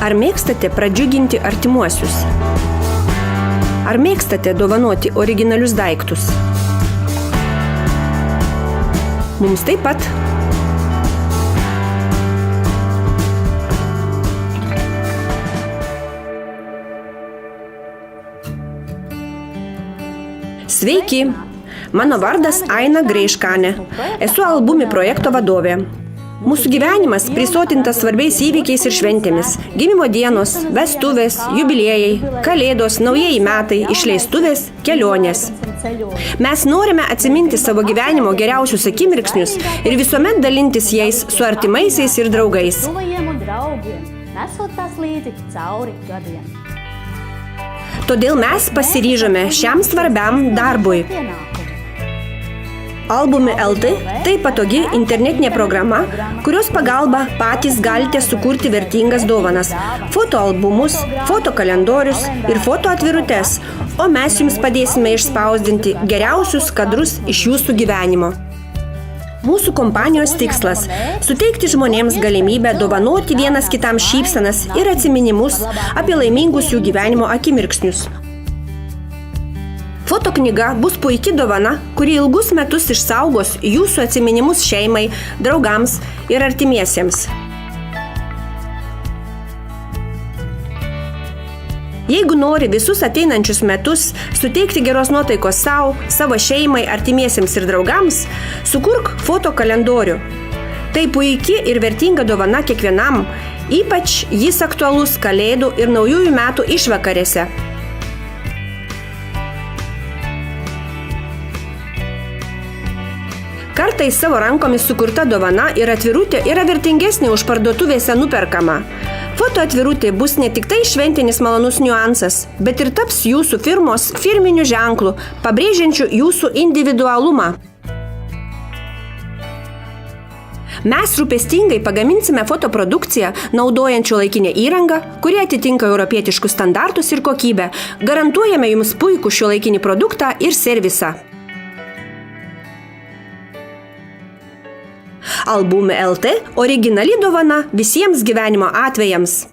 Ar mėgstate pradžiuginti artimuosius? Ar mėgstate dovanoti originalius daiktus? Mums taip pat. Sveiki! Mano vardas Aina Greiškanė. Esu Albumi projekto vadovė. Mūsų gyvenimas prisotintas svarbiais įvykiais ir šventėmis. Gimimo dienos, vestuvės, jubiliejai, kalėdos, naujieji metai, išleistuvės, kelionės. Mes norime atsiminti savo gyvenimo geriausius akimirksnius ir visuomet dalintis jais su artimaisiais ir draugais. Todėl mes pasiryžome šiam svarbiam darbui. Albumi LT tai patogi internetinė programa, kurios pagalba patys galite sukurti vertingas dovanas, fotoalbumus, fotokalendorius ir fotoatvirutes, o mes jums padėsime išspausdinti geriausius kadrus iš jūsų gyvenimo. Mūsų kompanijos tikslas – suteikti žmonėms galimybę dovanoti vienas kitam šypsenas ir atsiminimus apie laimingus jų gyvenimo akimirksnius. Fotoknyga bus puiki dovana, kuri ilgus metus išsaugos jūsų atsiminimus šeimai, draugams ir artimiesiems. Jeigu nori visus ateinančius metus suteikti geros nuotaikos savo šeimai, artimiesiems ir draugams, sukurk fotokalendorių. Tai puiki ir vertinga dovana kiekvienam, ypač jis aktualus Kalėdų ir Naujųjų metų išvakarėse. Kartais savo rankomis sukurta dovana ir atvirutė yra vertingesnė už parduotuvėse nuperkama. Fotoatvirutė bus ne tik tai šventinis malonus niuansas, bet ir taps jūsų firmos firminiu ženklu, pabrėžiančiu jūsų individualumą. Mes rūpestingai pagaminsime fotoprodukciją, naudojant šiuolaikinę įrangą, kuri atitinka europietiškus standartus ir kokybę. Garantuojame jums puikų šiuolaikinį produktą ir servisą. Albumi LT – originali dovana visiems gyvenimo atvejams.